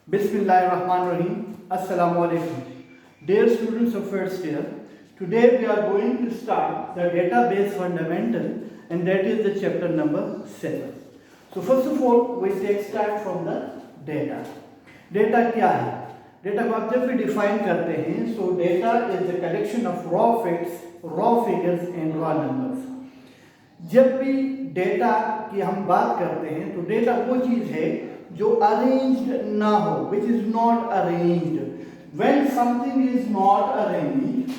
Bismillahirrahmanirrahim. Assalamu alaikum. Dear students of first year, today we are going to start the database fundamental, and that is the chapter number 7. So first of all, we take start from the data. Data क्या है? Data को आप जब भी define करते हैं, so data is the collection of raw facts, raw figures and raw numbers. जब भी डेटा की हम बात करते हैं तो डेटा वो चीज है जो अरेंज्ड ना हो, which is not arranged. When something is not arranged,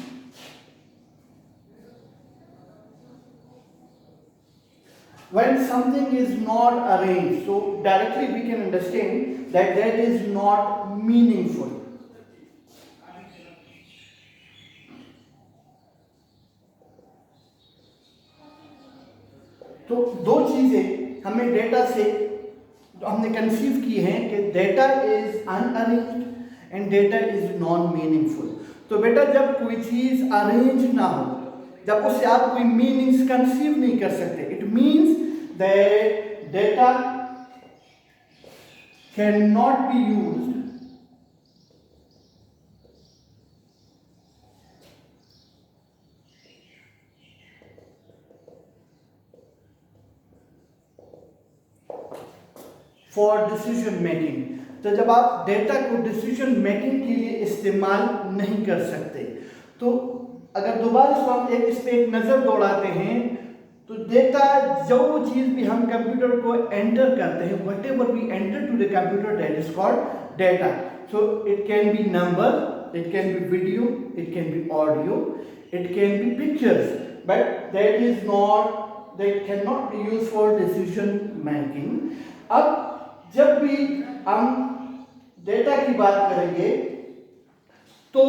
when something is not arranged, so directly we can understand that that is not meaningful. तो दो चीजें हमें डेटा से हमने कंसीव की हैं कि data is unarranged and data is non meaningful. तो बेटा जब कोई चीज अरेंज ना हो, जब उससे आप कोई मीनिंग्स कंसीव नहीं कर सकते, it means that data can not B used for decision making. तो जब आप डेटा को डिसीजन मेकिंग के लिए इस्तेमाल नहीं कर सकते, तो अगर दोबारा इसको हम इस पे एक नज़र दौड़ाते हैं तो डेटा जो चीज़ भी हम कंप्यूटर को एंटर करते हैं, whatever we enter to the computer, that is called data. So it can be number, it can be video, it can be audio, it can be pictures, but that is not, that can not be use for decision making. अब जब भी हम data की बात करेंगे तो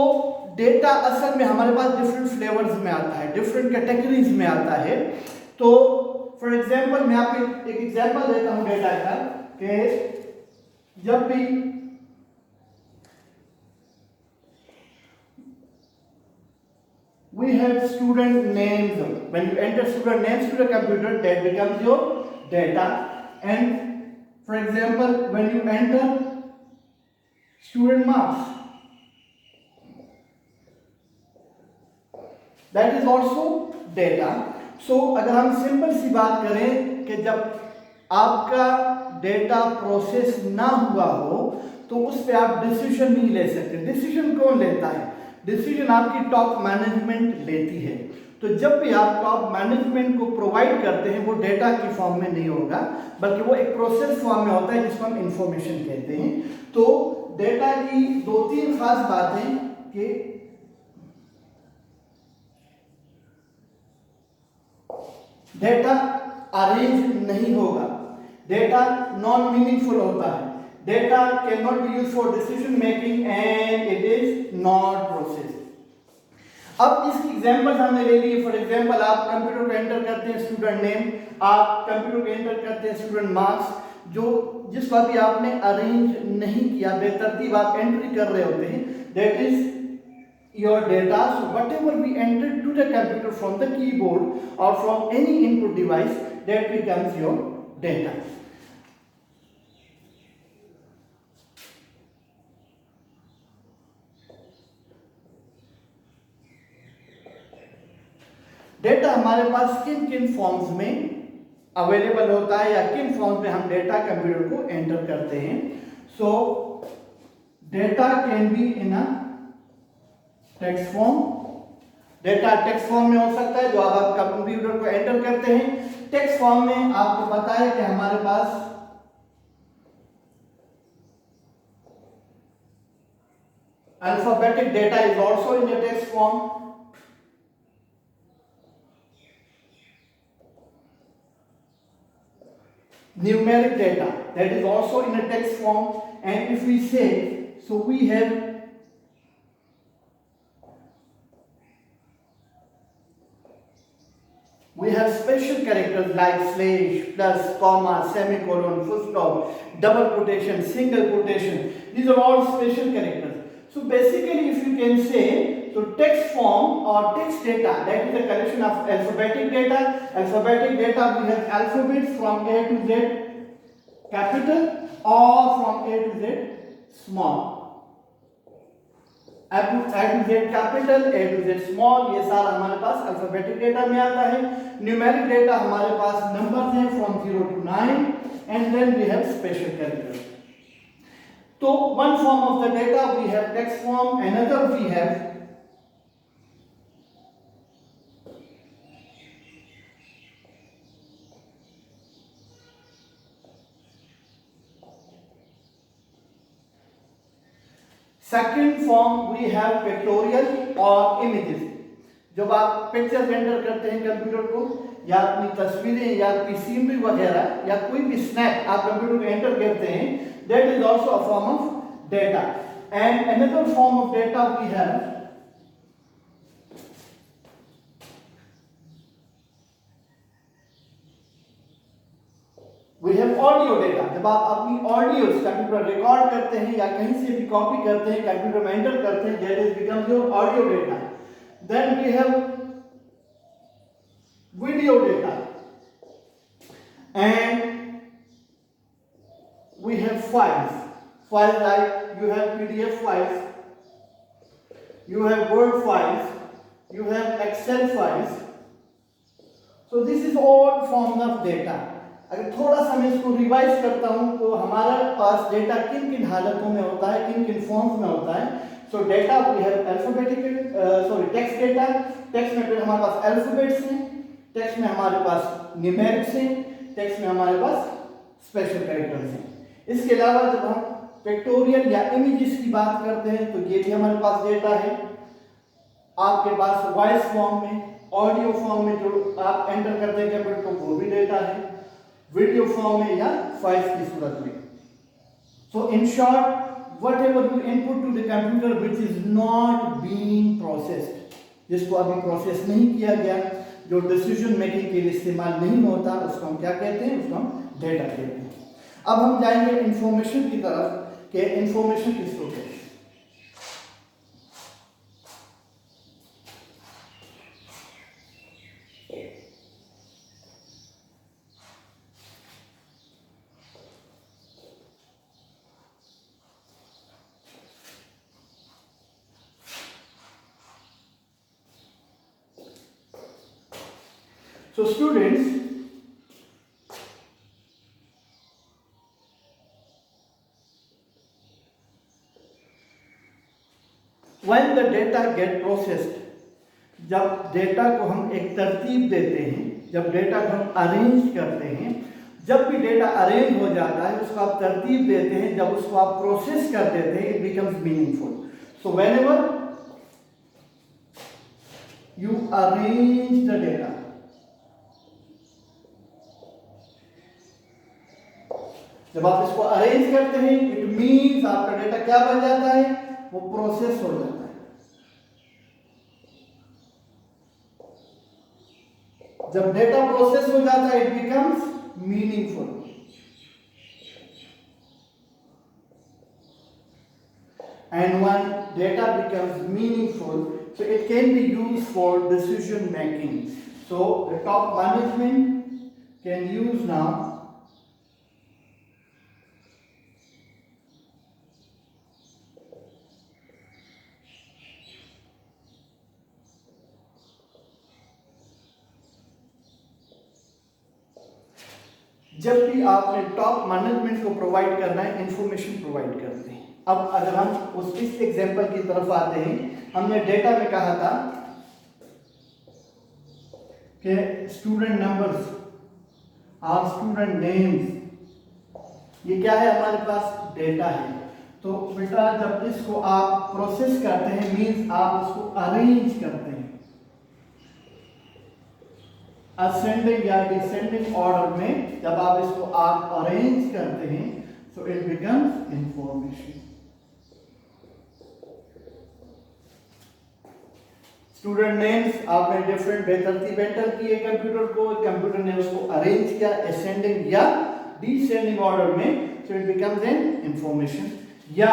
data असल में हमारे पास डिफरेंट फ्लेवर्स में आता है, डिफरेंट कैटेगरीज में आता है। तो फॉर एग्जांपल मैं आपको एक एग्जांपल देता हूं डेटा का, कि जब भी we have student names, when you enter student names to the computer, that becomes your data. And for example, when you enter student marks, that is also data. So अगर हम simple सी बात करें कि जब आपका डेटा प्रोसेस ना हुआ हो तो उस पर आप डिसीजन नहीं ले सकते। डिसीजन कौन लेता है? डिसीजन आपकी टॉप मैनेजमेंट लेती है। तो जब भी आप टॉप मैनेजमेंट को प्रोवाइड करते हैं, वो डेटा की फॉर्म में नहीं होगा, बल्कि वो एक प्रोसेस फॉर्म में होता है जिसको हम इंफॉर्मेशन कहते हैं। तो डेटा की दो तीन खास बातें कि डेटा अरेंज नहीं होगा, डेटा नॉन मीनिंगफुल होता है, data can not B used for decision making and it is not process. अब इसकी एग्जांपल्स हमने ले ली। फॉर एग्जांपल आप कंप्यूटर पे एंटर करते हैं स्टूडेंट नेम, आप कंप्यूटर पे एंटर करते हैं स्टूडेंट मार्क्स, जो जिसको अभी आपने अरेंज नहीं किया, बेतरतीब आप एंट्री कर रहे होते हैं, that is your data. So whatever we enter to the computer from the keyboard or from any input device, that becomes your data. Data हमारे पास किन किन फॉर्म्स में अवेलेबल होता है या किन फॉर्म्स में हम डेटा कंप्यूटर को एंटर करते हैं? सो data can be in a text form. Data text form में हो सकता है जो आप कंप्यूटर को एंटर करते हैं। टेक्स्ट फॉर्म में आपको पता है कि हमारे पास alphabetic data is also in a text form. Numeric data, that is also in a text form. And if we say, so we have special characters like slash, plus, comma, semicolon, full stop, double quotation, single quotation. These are all special characters. So basically, if you can say, so text form or text data, that is a collection of alphabetic data. Alphabetic data, we have alphabets from A to Z capital or from A to Z small, A to Z capital, A to Z small, ये सारा हमारे पास alphabetic data में आता है। Numeric data हमारे पास numbers हैं from 0 to 9 and then we have special character. तो one form of the data we have text form, another we have second form we have pictorial और इमेजेस। जब आप पिक्चर एंटर करते हैं computer को, या अपनी तस्वीरें या कोई सीनरी वगैरह या कोई भी स्नैप आप कंप्यूटर को एंटर करते हैं, that is also a form of data. And another form of data we have audio data. जब आप अपनी ऑडियो कंप्यूटर रिकॉर्ड करते हैं या कहीं से भी कॉपी करते हैं, कंप्यूटर में एंटर करते हैं, that is becomes your audio data. Then we have video data and we have files like you have PDF files, you have word files, you have excel files, so this is all forms of data। अगर थोड़ा सा मैं इसको revise करता हूं तो हमारे पास data किन किन हालतों में होता है, किन किन फॉर्म्स में होता है। So data we have alphabetical text data, text में फिर हमारे पास अल्फाबेट्स हैं, टेक्स्ट में हमारे पास न्यूमेरिक्स हैं, टेक्स्ट में हमारे पास स्पेशल कैरेक्टर्स हैं। इसके अलावा जब हम पिक्टोरियल या इमेजेस की बात करते हैं तो ये भी हमारे पास डेटा है। आपके पास वॉइस फॉर्म में, ऑडियो फॉर्म में जो आप एंटर करते हैं कंप्यूटर को, वो भी डेटा है, वीडियो फॉर्म में या फाइल्स की सूरत में। So in short, whatever you input to the computer which is not being processed, जिसको अभी प्रोसेस नहीं किया गया, जो डिसीजन मेकिंग के लिए इस्तेमाल नहीं होता, उसको हम क्या कहते हैं? उसको हम डेटा कहते हैं। अब हम जाएंगे इंफॉर्मेशन की तरफ कि इंफॉर्मेशन किसको कहते हैं। So students, when the data get processed, जब डेटा को हम एक तरतीब देते हैं, जब डेटा को हम अरेंज करते हैं, जब भी डेटा अरेंज हो जाता है उसको आप तरतीब देते हैं, जब उसको आप प्रोसेस कर देते हैं, it becomes meaningful. So whenever you arrange the data, जब आप इसको अरेंज करते हैं, इट मीन्स आपका डेटा क्या बन जाता है? वो प्रोसेस हो जाता है। जब डेटा प्रोसेस हो जाता है, it becomes meaningful. And when data becomes meaningful, so it can be used for decision making. So the top management can use now जब भी आपने टॉप मैनेजमेंट को प्रोवाइड करना है, इंफॉर्मेशन प्रोवाइड करते हैं। अब अगर हम उस इस एग्जांपल की तरफ आते हैं, हमने डेटा में कहा था कि स्टूडेंट नंबर्स और स्टूडेंट नेम्स, ये क्या है? हमारे पास डेटा है। तो बेटा जब इसको आप प्रोसेस करते हैं, मींस आप उसको अरेंज करते हैं असेंडिंग या डिसेंडिंग ऑर्डर में। जब आप इसको आप अरेंज करते हैं, so it becomes information. Student names आपने डिफरेंट बेतरतीब एंटर किए कंप्यूटर को, कंप्यूटर ने उसको अरेंज किया असेंडिंग या डिसेंडिंग ऑर्डर में, so it becomes an information. या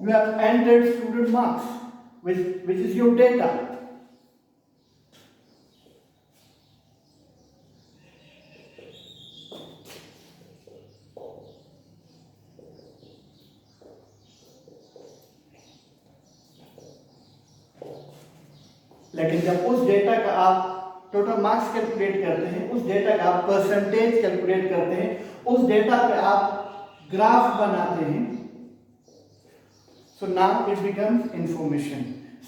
you have entered student marks, which is your data. लेकिन जब उस डेटा का आप टोटल मार्क्स कैलकुलेट करते हैं, उस डेटा का आप परसेंटेज कैलकुलेट करते हैं, उस डेटा पे आप ग्राफ बनाते हैं, so now it becomes information.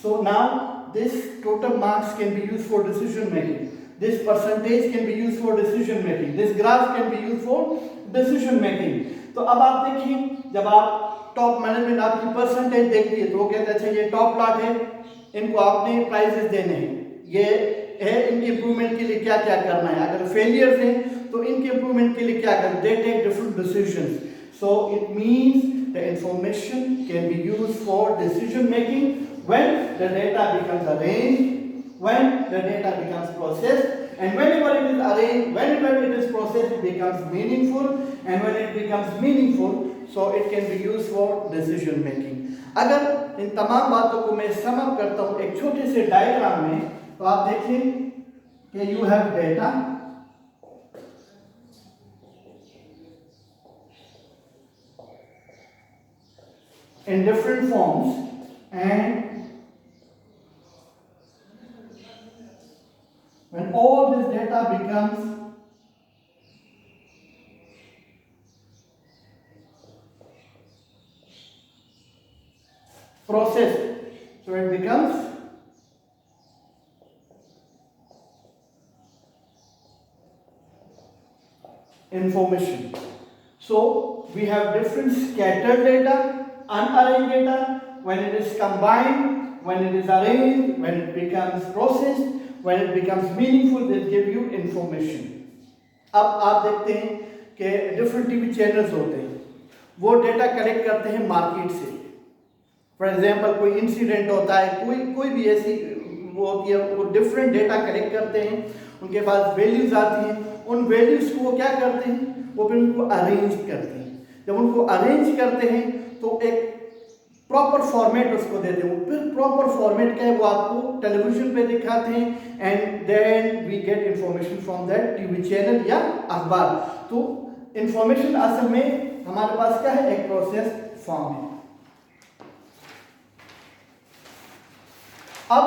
So now this total marks can be used for decision making, this percentage can be used for decision making, this graph can be used for decision making. तो अब आप देखिए, जब आप top management आपकी percentage देखती है तो वो कहते हैं अच्छा ये टॉप लॉट है, इनको आपने प्राइजेस देने हैं, ये है इनके इंप्रूवमेंट के लिए क्या क्या करना है, अगर फेलियर्स हैं तो इनके इंप्रूवमेंट के लिए क्या करना, they take different decisions. So it means the information can be used for decision making when the data becomes arranged, when the data becomes processed, and whenever it is arranged, whenever it is processed, it becomes meaningful, and when it becomes meaningful, so it can be used for decision making. अगर इन तमाम बातों को मैं sum up करता हूँ एक छोटे से डायग्राम में, तो आप देखिए कि you have data, in different forms, and when all this data becomes processed, so it becomes information. So we have different scattered data, unarranged data. When it is combined, when it is arranged, when it becomes processed, when it becomes meaningful, they give you information. अब आप देखते हैं कि different TV channels होते हैं, वो data collect करते हैं मार्केट से. फॉर एग्जांपल कोई इंसिडेंट होता है, कोई भी ऐसी वो होती है, वो डिफरेंट डेटा कलेक्ट करते हैं, उनके पास वैल्यूज आती हैं, उन वैल्यूज को वो क्या करते हैं, वो फिर उनको अरेंज करते हैं. जब उनको अरेंज करते हैं तो एक प्रॉपर फॉर्मेट उसको देते हैं, फिर प्रॉपर फॉर्मेट क्या है वो आपको टेलीविजन पे दिखाते हैं, and then we get information from that TV channel या अखबार. तो इंफॉर्मेशन असल में हमारे पास क्या है, एक प्रोसेस फॉर्म है. अब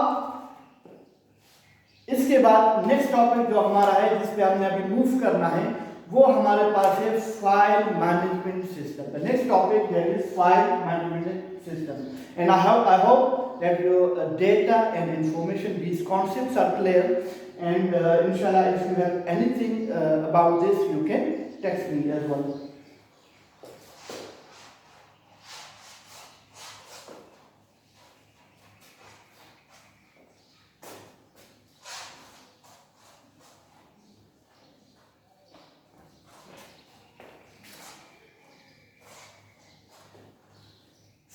इसके बाद नेक्स्ट टॉपिक जो हमारा है, जिस पे हमने अभी मूव करना है, वो हमारे पास है file management system. The next topic that is file management system, and I hope that your data and information, these concepts are clear, and inshallah if you have anything about this you can text me as well.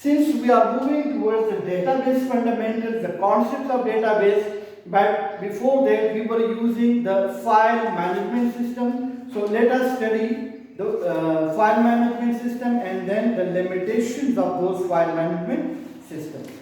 Since we are moving towards the database fundamentals, the concepts of database, but before that we were using the file management system. So let us study the file management system and then the limitations of those file management systems.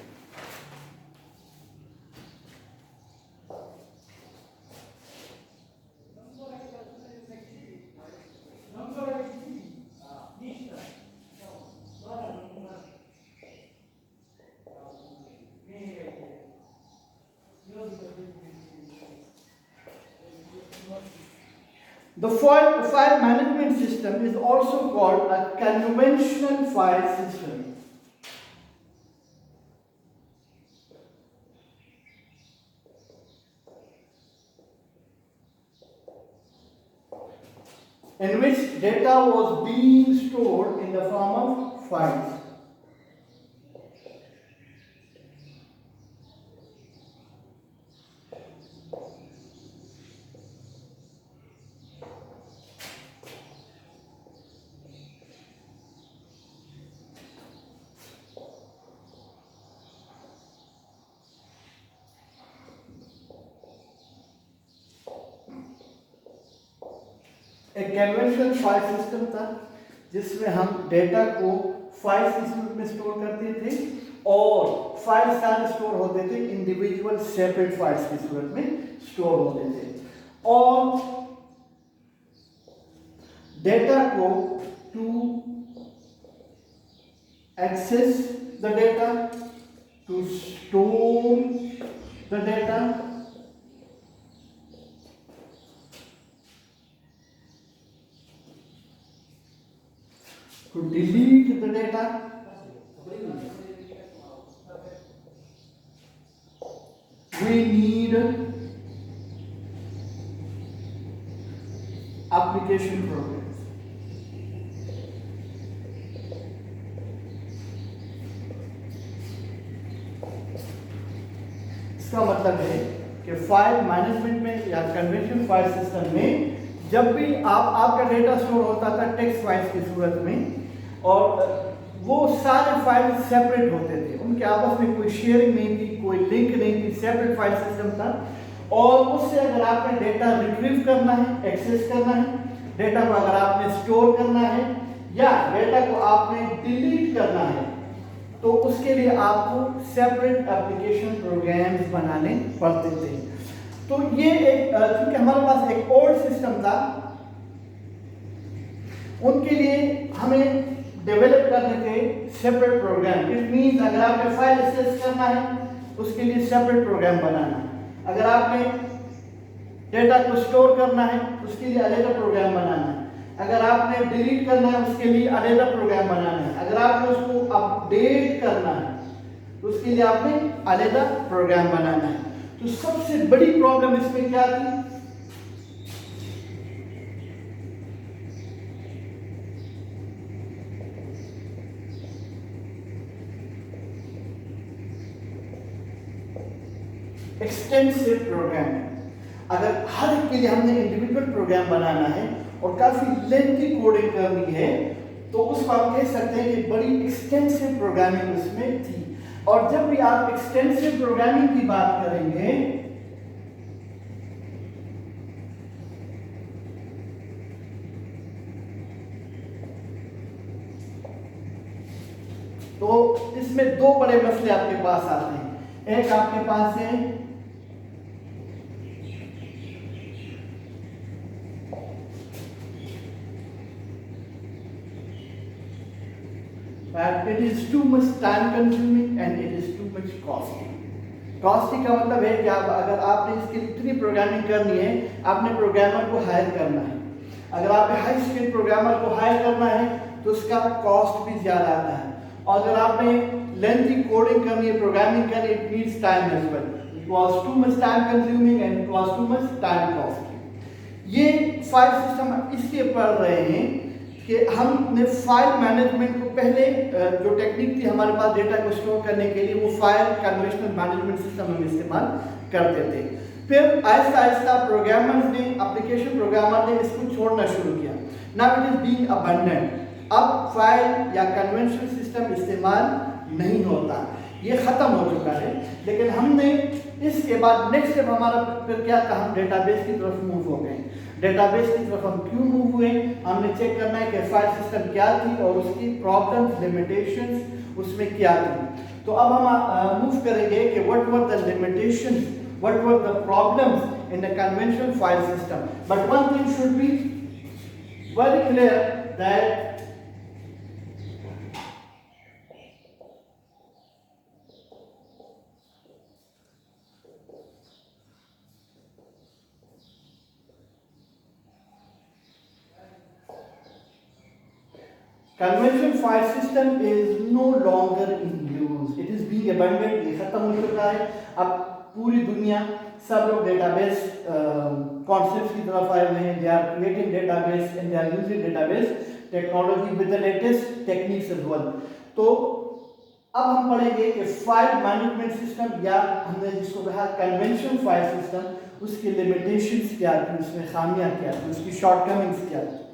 The file management system is also called a conventional file system. In which data was being stored in the form of files. एक conventional file system था जिसमें हम data को file system में store करते थे, और file सारे स्टोर होते थे इंडिविजुअल सेपरेट फाइल्स की सूरत में स्टोर होते थे, और डेटा को to access the data, to store the data, to delete the data, we need application programs. इसका मतलब है कि फाइल मैनेजमेंट में या कन्वेंशनल फाइल सिस्टम में जब भी आपका डेटा स्टोर होता था टेक्स्ट फाइल्स की सूरत में, और वो सारे फाइल सेपरेट होते थे, उनके आपस में कोई शेयरिंग नहीं थी, कोई लिंक नहीं थी, सेपरेट फाइल सिस्टम था। और उससे अगर आपने डेटा रिट्रीव करना है, एक्सेस करना है, डेटा को अगर आपने स्टोर करना है या डेटा को आपने डिलीट करना है, तो उसके लिए आपको सेपरेट एप्लीकेशन प्रोग्राम्स बनाने पड़ते थे। तो ये एक क्योंकि हमारे पास एक ओल्ड सिस्टम था, उनके लिए हमें डेवलप करने थे सेपरेट प्रोग्राम। इट मींस अगर आपने फाइल एक्सेस करना है उसके लिए सेपरेट प्रोग्राम बनाना, अगर आपने डेटा को स्टोर करना है उसके लिए अलग प्रोग्राम बनाना है, अगर आपने डिलीट करना है उसके लिए अलग प्रोग्राम बनाना है, अगर आपने उसको अपडेट करना है तो उसके लिए आपने अलग प्रोग्राम बनाना है। तो सबसे बड़ी प्रॉब्लम इसमें क्या थी? Extensive program. अगर हर एक के लिए हमने इंडिविजुअल प्रोग्राम बनाना है और काफी लेंथी कोडिंग करनी है, तो उसको आप कह सकते हैं कि बड़ी एक्सटेंसिव प्रोग्रामिंग उसमें थी। और जब भी आप एक्सटेंसिव प्रोग्रामिंग की बात करेंगे तो इसमें दो बड़े मसले आपके पास आते हैं। एक आपके पास है that it is too much time consuming and it is too much costly. Costly का मतलब है कि अगर आपने इसके लिए इतनी प्रोग्रामिंग करनी है, आपने प्रोग्रामर को हायर करना है। अगर आपने हाई स्किल प्रोग्रामर को हायर करना है तो उसका कॉस्ट भी ज़्यादा आता है। और अगर आपने लेंथी कोडिंग करनी है, प्रोग्रामिंग करनी है, it needs time as well. It was too much time consuming and it was too much time costly. ये फाइल सिस्टम इसलिए पढ़ रहे हैं कि हमने फाइल मैनेजमेंट को पहले जो टेक्निक थी हमारे पास डेटा को स्टोर करने के लिए, वो फाइल कन्वेंशनल मैनेजमेंट सिस्टम हम इस्तेमाल करते थे। फिर आहिस्ता आहिस्ता प्रोग्रामर्स ने, एप्लीकेशन प्रोग्रामर ने इसको छोड़ना शुरू किया। Now it is being abandoned. अब फाइल या कन्वेंशनल सिस्टम इस्तेमाल नहीं होता, ये खत्म हो चुका है। लेकिन हमने इसके बाद नेक्स्ट स्टेप हमारा फिर क्या था, हम डेटाबेस की तरफ मूव हो गए। डेटाबेस की तरफ हम क्यों मूव हुए? हमने चेक करना है कि फाइल सिस्टम क्या थी और उसकी प्रॉब्लम्स, लिमिटेशंस उसमें क्या थी। तो अब हम मूव करेंगे कि what were the limitations, what were the problems in the conventional file system. But one thing should be very clear that conventional file system is no longer in use, it is being abundant. ये खत्म हो चुका है। अब पूरी दुनिया सब लोग डेटाबेस कॉन्सेप्ट्स की तरफ आए हुए हैं। They are creating database and they are using database technology with the latest techniques as well. तो अब हम पढ़ेंगे कि फाइल मैनेजमेंट सिस्टम या हमने जिसको कहा कन्वेंशनल फाइल सिस्टम, उसकी लिमिटेशंस क्या थी, उसमें खामियां क्या थी, उसकी शॉर्टकमिंग्स क्या थी।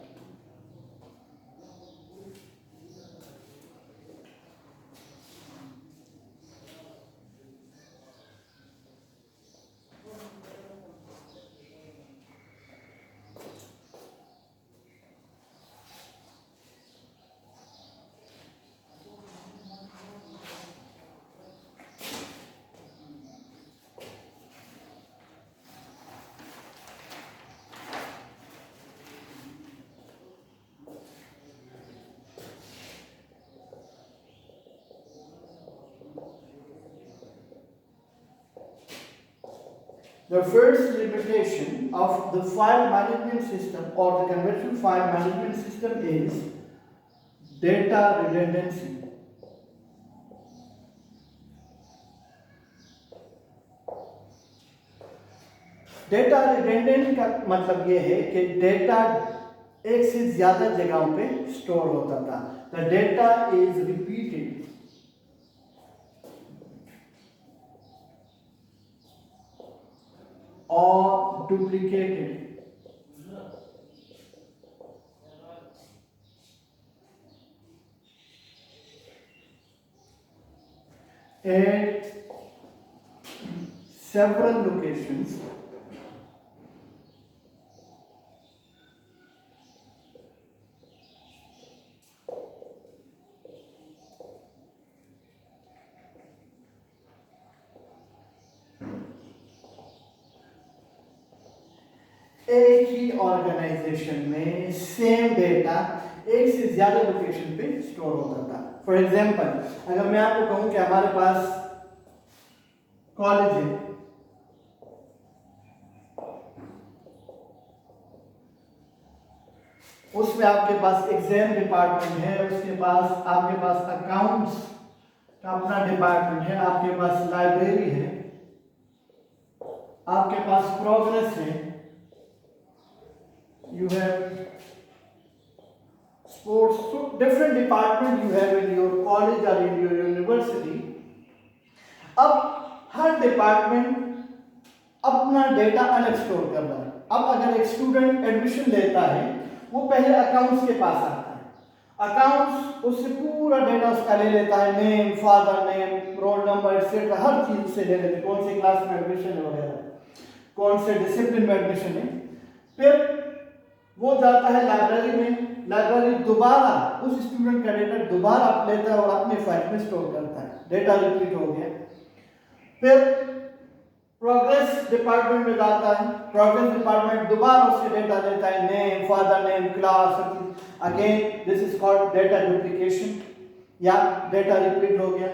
The first limitation of the file management system or the conventional file management system is data redundancy. Data redundant का मतलब ये है कि डेटा एक से ज्यादा जगहों पे स्टोर होता था. The data is repeated or duplicated. At several locations. एक ही ऑर्गेनाइजेशन में सेम डेटा एक से ज्यादा लोकेशन पे स्टोर होता था. फॉर एग्जांपल, अगर मैं आपको कहूं कि हमारे पास कॉलेज है, उसमें आपके पास एग्जाम डिपार्टमेंट है, उसके पास आपके पास अकाउंट्स का अपना डिपार्टमेंट है, आपके पास लाइब्रेरी है, आपके पास प्रोग्रेस है, you have sports, so different department you have in your college or in your university. अब हर डिपार्टमेंट अपना डेटा अलग स्टोर कर रहा है. अब अगर एक स्टूडेंट एडमिशन लेता है, वो पहले अकाउंट्स के पास आता है. अकाउंट्स उससे पूरा डेटा उसका ले लेता है, name, father name, roll number etcetera, हर चीज उससे ले लेते, कौन सी क्लास में एडमिशन है वगैरह, कौन से डिसिप्लिन में एडमिशन है. फिर वो जाता है लाइब्रेरी में, लाइब्रेरी दोबारा उस स्टूडेंट का डेटा दोबारा लेता है और अपने फाइल में स्टोर करता है. डेटा रिपीट हो गया. फिर प्रोग्रेस डिपार्टमेंट में जाता है, प्रोग्रेस डिपार्टमेंट दोबारा उससे डेटा लेता है, name, father name, class. Again this is called data duplication या डेटा रिपीट हो गया.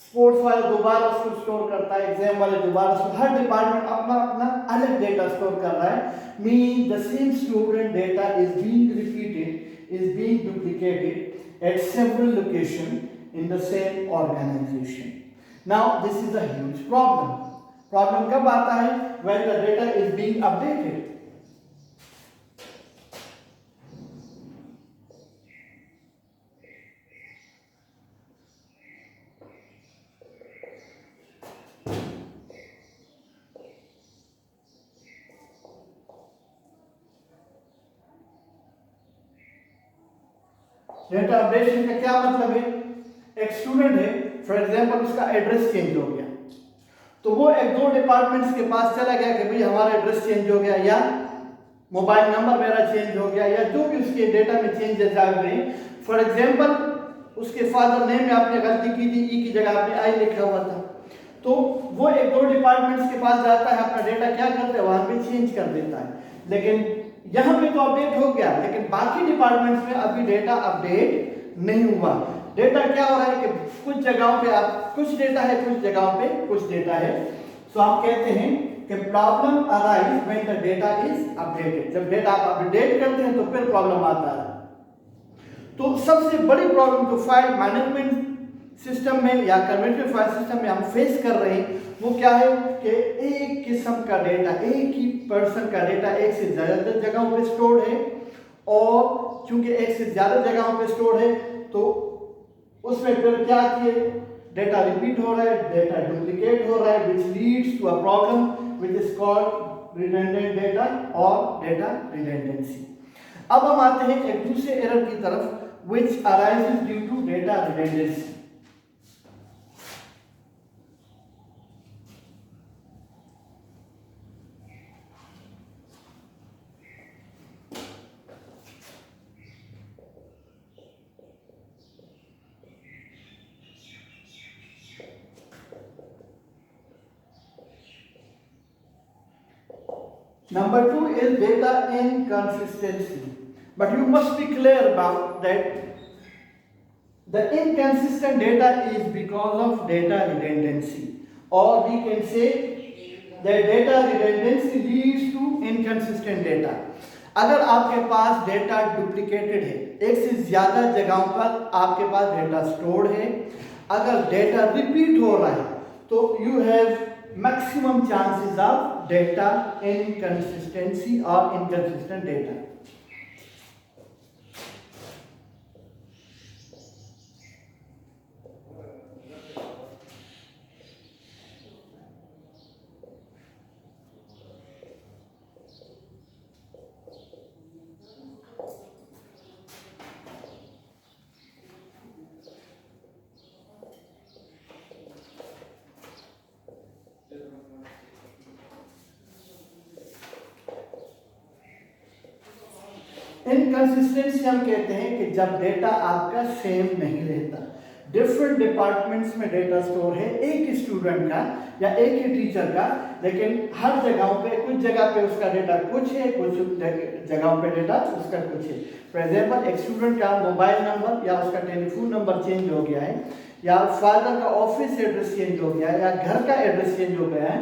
स्पोर्ट्स वाले दोबारा उसको स्टोर करता है, एग्जाम वाले दोबारा उसको, हर डिपार्टमेंट अपना अपना अलग डेटा स्टोर कर रहा है. Mean the same student data is being repeated, is being duplicated at several location in the same organisation. Now this is a huge problem. Problem कब आता है? When the data is being updated. Data updation का क्या मतलब है? एक student है, for example उसका एड्रेस चेंज हो गया, तो वो एक दो डिपार्टमेंट्स के पास चला गया कि भाई हमारा एड्रेस चेंज हो गया, या मोबाइल नंबर मेरा चेंज हो गया, या जो भी उसके डेटा में चेंजेस आ गए. फॉर एग्जांपल उसके फादर नेम में आपने गलती की थी, ई की जगह आपने आई लिखा हुआ था, तो वो एक दो डिपार्टमेंट्स के पास जाता है, अपना डेटा क्या करता है, वहां पे चेंज कर देता है. लेकिन यहाँ पे तो अपडेट हो गया, लेकिन बाकी डिपार्टमेंट्स में अभी डेटा अपडेट नहीं हुआ. डेटा क्या हो रहा है कि कुछ जगहों पे आप कुछ डेटा है, कुछ जगहों पे कुछ डेटा है. सो आप कहते हैं कि problem arise when the data is updated. जब डेटा आप अपडेट करते हैं तो फिर प्रॉब्लम आता है. तो सबसे बड़ी प्रॉब्लम जो फाइल मैनेजमेंट सिस्टम में या कन्वेंशनल फाइल सिस्टम में हम फेस कर रहे हैं वो क्या है कि एक किस्म का डेटा, एक ही पर्सन का डेटा एक से ज्यादा जगहों पे स्टोर है, और चूंकि एक से ज्यादा जगहों पे स्टोर है तो उसमें फिर क्या किए, डेटा रिपीट हो रहा है, डेटा डुप्लीकेट हो रहा है, which leads to a problem which is called redundant data और डेटा रिडंडेंसी. अब हम आते हैं एक दूसरे एरर की तरफ which arises due to data redundancy. Number 2 is data inconsistency. But you must be clear about that the inconsistent data is because of data redundancy, or we can say that data redundancy leads to inconsistent data. अगर आपके पास data duplicated है, एक से ज्यादा जगहों पर आपके पास data stored है, अगर डेटा रिपीट हो रहा है तो you have maximum chances of data inconsistency और इनकंसिस्टेंट डेटा. इनकंसिस्टेंसी हम कहते हैं कि जब डेटा आपका सेम नहीं रहता, डिफरेंट डिपार्टमेंट्स में डेटा स्टोर है एक ही स्टूडेंट का या एक ही टीचर का, लेकिन हर जगहों पे कुछ जगह पे उसका डेटा कुछ है, कुछ जगहों पे डेटा उसका कुछ है. फॉर एग्जांपल एक स्टूडेंट का मोबाइल नंबर या उसका टेलीफोन नंबर चेंज हो गया है, या फादर का ऑफिस एड्रेस चेंज हो गया है, या घर का एड्रेस चेंज हो गया है,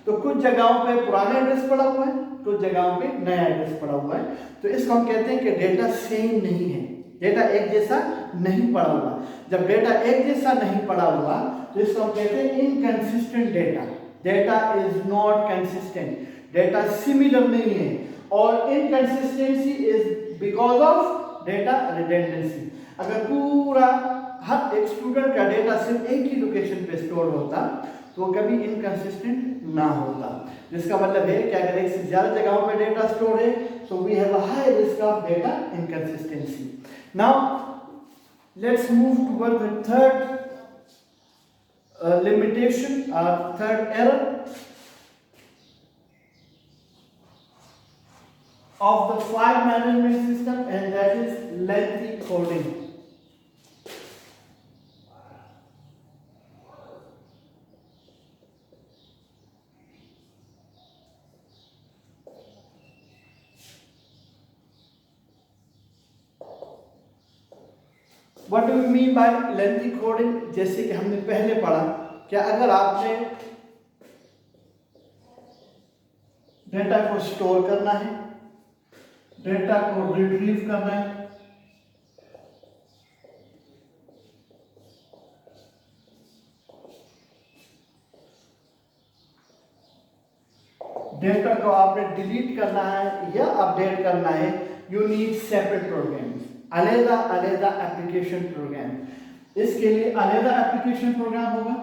तो कुछ जगहों पे पुराना एड्रेस पड़ा हुआ है, कुछ जगहों पे नया एड्रेस पड़ा हुआ है. तो इसको हम कहते हैं कि डेटा सेम नहीं है, डेटा एक जैसा नहीं पड़ा हुआ. जब डेटा एक जैसा नहीं पड़ा हुआ तो इसको हम कहते हैं inconsistent data. Data is not consistent, data similar नहीं है, और inconsistency is because of data redundancy. अगर पूरा हर एक स्टूडेंट का डेटा सिर्फ एक ही लोकेशन पे स्टोर होता तो कभी इनकंसिस्टेंट ना होता, जिसका मतलब है कि अगर एक से ज्यादा जगहों पे डेटा स्टोर है so we have a high risk of data inconsistency. Now let's move toward the third limitation or third error of the file management system, and that is lengthy coding. What do we mean by lengthy coding? जैसे कि हमने पहले पढ़ा कि अगर आपने data को store करना है, डेटा को रिट्रीव करना है, डेटा को आपने डिलीट करना है या अपडेट करना है, यू नीड सेपरेट प्रोग्राम्स, अलग अलग एप्लीकेशन प्रोग्राम. इसके लिए अलग एप्लीकेशन प्रोग्राम होगा.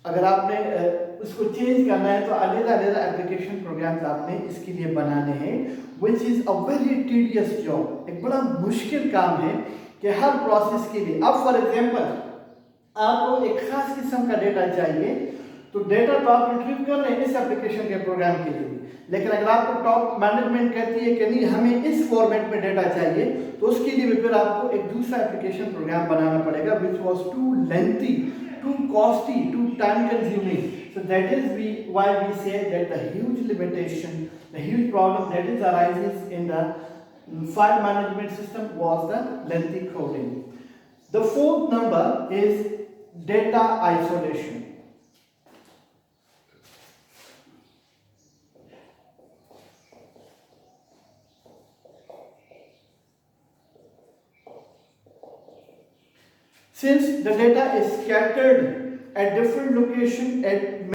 अगर आपने उसको चेंज करना है तो अलग अलग एप्लीकेशन प्रोग्राम्स आपने इसके लिए बनाने हैं, which is a very tedious job. एक बड़ा मुश्किल काम है कि हर प्रोसेस के लिए. अब फॉर एग्जांपल आपको एक खास किस्म का डेटा चाहिए, तो डेटा तो आप रिट्रीव कर रहे हैं इस एप्लीकेशन के प्रोग्राम के लिए, लेकिन अगर आपको टॉप मैनेजमेंट कहती है कि नहीं हमें इस फॉर्मेट में डेटा चाहिए, तो उसके लिए भी फिर आपको एक दूसरा एप्लीकेशन प्रोग्राम बनाना पड़ेगा, which was too lengthy, too costly, too time consuming. So that is why we say that the huge limitation, the huge problem that is arises in the file management system was the lengthy coding. The fourth number is data isolation. Since the data is scattered at different locations at